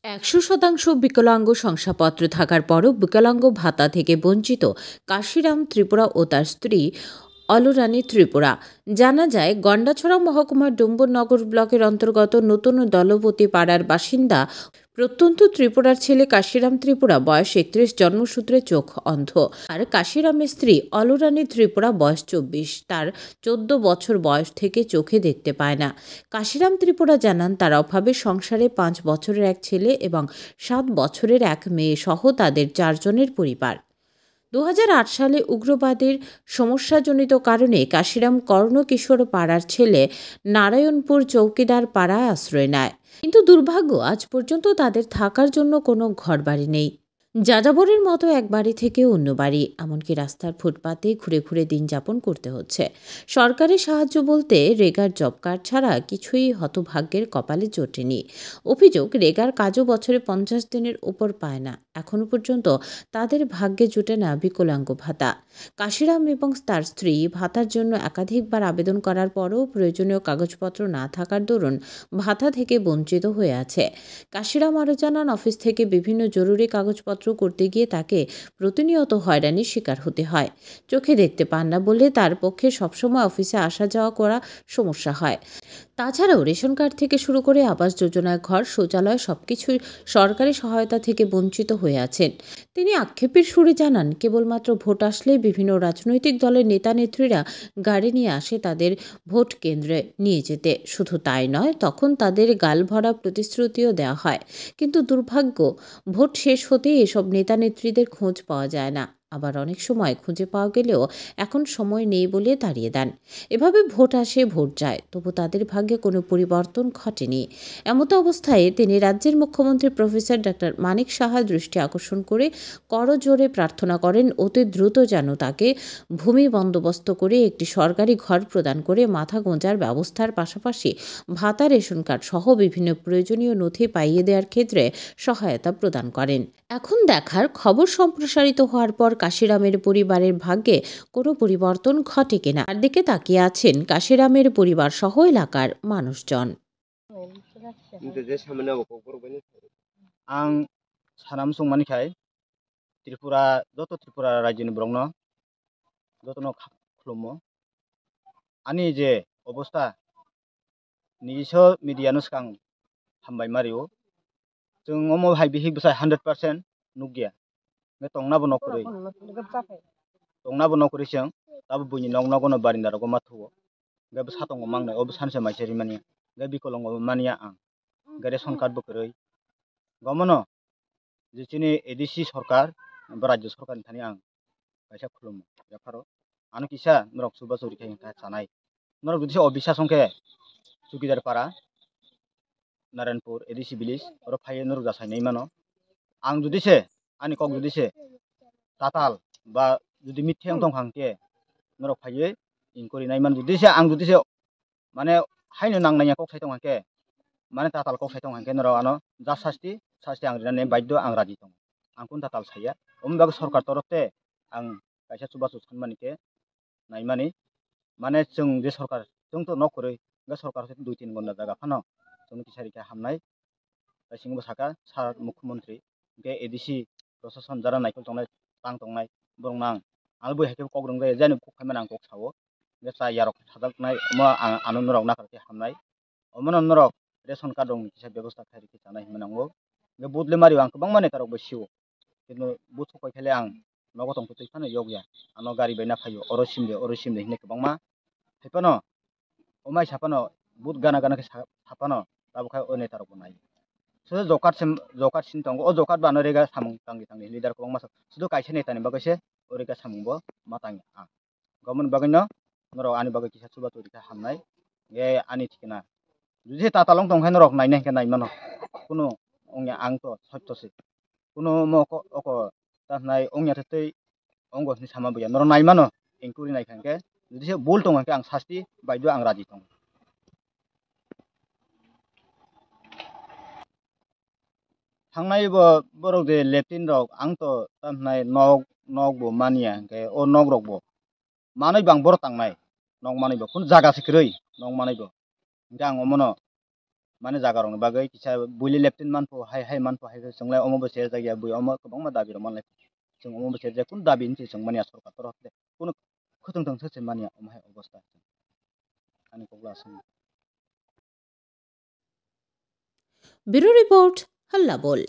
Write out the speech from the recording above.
১০০% বিকলাঙ্গ শংসাপত্র থাকার পরও বিকলাঙ্গ ভাতা থেকে বঞ্চিত কাশিরাম ত্রিপুরা ও তার স্ত্রী অলরানী ত্রিপুরা। জানা যায়, গন্ডাছড়া মহকুমার ডুম্বুরনগর ব্লকের অন্তর্গত নতুন দলপতি পাড়ার বাসিন্দা প্রত্যন্ত ত্রিপুরার ছেলে কাশিরাম ত্রিপুরা বয়স ৩১, জন্মসূত্রে চোখ অন্ধ। আর কাশিরামের স্ত্রী অলরানী ত্রিপুরা বয়স ২৪, তার ১৪ বছর বয়স থেকে চোখে দেখতে পায় না। কাশিরাম ত্রিপুরা জানান, তার অভাবে সংসারে ৫ বছরের এক ছেলে এবং ৭ বছরের এক মেয়ে সহ তাদের ৪ জনের পরিবার। ২০০৮ সালে উগ্রবাদের সমস্যাজনিত কারণে কাশিরাম কর্ণকিশোর পাড়ার ছেলে নারায়ণপুর চৌকিদার পাড়ায় আশ্রয় নেয়। কিন্তু দুর্ভাগ্য, আজ পর্যন্ত তাদের থাকার জন্য কোনো ঘরবাড়ি নেই। যাযাবরের মতো এক বাড়ি থেকে অন্য বাড়ি, এমনকি রাস্তার ফুটপাতে ঘুরে ঘুরে দিন যাপন করতে হচ্ছে। সরকারি সাহায্য বলতে রেগার জব কার্ড ছাড়া কিছুই হতভাগ্যের কপালে জোটেনি। অভিযোগ, রেগার কাজও বছরে ৫০ দিনের উপর পায় না। এখনো পর্যন্ত তাদের ভাগ্যে জুটে না বিকলাঙ্গ ভাতা। কাশিরাম এবং তার স্ত্রী ভাতার জন্য একাধিকবার আবেদন করার পরও প্রয়োজনীয় কাগজপত্র না থাকার দরুন ভাতা থেকে বঞ্চিত হয়ে আছে। কাশিরাম আরও জানান, অফিস থেকে বিভিন্ন জরুরি কাগজপত্র করতে গিয়ে তাকে প্রতিনিয়ত হয়রানির শিকার হতে হয়। চোখে দেখতে পান না বলে তার পক্ষে সবসময় অফিসে আসা যাওয়া করা সমস্যা হয়। তাছাড়াও রেশন কার্ড থেকে শুরু করে আবাস যোজনায় ঘর, শৌচালয় সবকিছুই সরকারি সহায়তা থেকে বঞ্চিত হয়ে আছেন। তিনি আক্ষেপের সুরে জানান, কেবলমাত্র ভোট আসলে বিভিন্ন রাজনৈতিক দলের নেতা নেত্রীরা গাড়ি নিয়ে আসে তাদের ভোট কেন্দ্রে নিয়ে যেতে। শুধু তাই নয়, তখন তাদের গালভরা প্রতিশ্রুতিও দেওয়া হয়। কিন্তু দুর্ভাগ্য, ভোট শেষ হতেই এসব নেতা নেত্রীদের খোঁজ পাওয়া যায় না। আবার অনেক সময় খুঁজে পাওয়া গেলেও এখন সময় নেই বলে তাড়িয়ে দেন। এভাবে ভোট আসে, ভোট যায়, তবু তাদের ভাগ্যে কোনো পরিবর্তন ঘটেনি। এমতো অবস্থায় তিনি রাজ্যের মুখ্যমন্ত্রী প্রফেসর ডক্টর মানিক সাহার দৃষ্টি আকর্ষণ করে করজোড়ে প্রার্থনা করেন অতি দ্রুত যেন তাকে ভূমি বন্দোবস্ত করে একটি সরকারি ঘর প্রদান করে মাথা গোঁজার ব্যবস্থার পাশাপাশি ভাতা, রেশন কার্ড সহ বিভিন্ন প্রয়োজনীয় নথি পাইয়ে দেওয়ার ক্ষেত্রে সহায়তা প্রদান করেন। এখন দেখার, খবর সম্প্রসারিত হওয়ার পর কাশিরামের পরিবারের ভাগ্যে কোনো পরিবর্তন ঘটে কিনা। তার দিকে তাকিয়ে আছেন কাশিরামের পরিবার সহ এলাকার মানুষজন। आं सानाम संमानिखाय त्रिपुरा जत त्रिपुरा राज्योनि ब्रंनो जतनो खुलुमो आनि जे अबस्था निजो मिडियानो सिगां हामबाय मारियो जों अमो हाय बिहि बसाय 100% नुगिया बे तंनाबो नखरै जों दाबो बुनि नगनो बारिन्दा रगो माथुओ बे सातंगो मांनाय अब सानसे माइसेरि मानिया बे बिकलंगो मानिया आं गरे संकात बकरै गमनो जिसिनि एडिसि सरकार राज्य सरकारनि थानि आं कायसा खुलुमो बेफोरो आनो किसा नरक सुबा सरिखाय सानाय नरक जुदिसे अबिसा संखे चुकीदार पारा नारायणपुर एडिसि विलेज और फाय नरक जासायनाय मानो आं जुदिसे आनि कक जुदिसे ताताल बा जुदि मिथ्यां दंखांके नरक फाय इंकरिनाय मान जुदिसे आं जुदिसे माने हायनो नांनाया कक साय दंखांके माने ताताल कक साय दंखांके नरक आनो जा सास्ति आं रिनाने बाध्य आं राजि दं आं कुन ताताल साया अमबाग सरकार तरफते आं कायसा सुबा सुसनमानिके नायमानि माने जों जे सरकार जों तो नखरै बे सरकार से 2-3 घन्टा जागा फानो जों किसारिका हामनाय सिंह साका सार मुख्यमंत्री के एडिसि प्रशासन जारा नायखौ दंनाय तां दंनाय बरंनां आं बो हेके कग्रं जाय जानो खखायमान आं कक सावो बे सा यारक थादाकनाय मा आनो नरक नाकारके हामनाय अमन नरक रेशन कार्ड दं किसा व्यवस्था खारिके जानाय हिमनांगौ बे बुदले मारियो आं गोबां माने तारक बसियो किन्तु बुद सकायखाले आं नगतं फुतैफानो योगया आनो गारि बायना फायो अरसिमदे हिने गोबां मा फायफानो अमाय साफानो बुद गाना के साफानो दाबखाय अने तारक बनाय सो जकात सिन दं अ जकात बानो रेगा सामुं तांगि लिडार गोबां मा सुदु कायसे नेतानि बागैसे ओरेगा सामुंबो मातांगि आं गमन बागैनो नरक आनि बागै किसा सुबा तरिका हामनाय ए आनि थिकना जुदि तातालं दंखाय नरक नायनाय के नायमानो कुनु अंया आं तो सत्यसे कुनु मक अक तानाय अंया थै अंगनि सामा बया नरक नायमानो इंकुरि नायखांके जुदिसे बोल दंखांके आं सास्ति बायदो आं राजि दं थांनाय बरक दे लेफ्टिन रक आं तो तानाय नगबो मानिया के ओ नगरकबो मानै बां बर तांनाय नग मानैबो कुन जागा सिखरै नग मानैबो आं अमनो माने जागारं बागै किसा बुलि लेफ्टिन मानफो हाय मानफो हाय जोंलाय अमो बसे जायगा बुय अमो गोबां मा दाबि रमानलाय जों अमो बसे जे कुन दाबि नि जों मानिया सरकार तरफ दे कुन खोथों थों ससे मानिया अमहाय अबस्था आनि कब्ला सों ব্যুরো রিপোর্ট হাল্লা বল।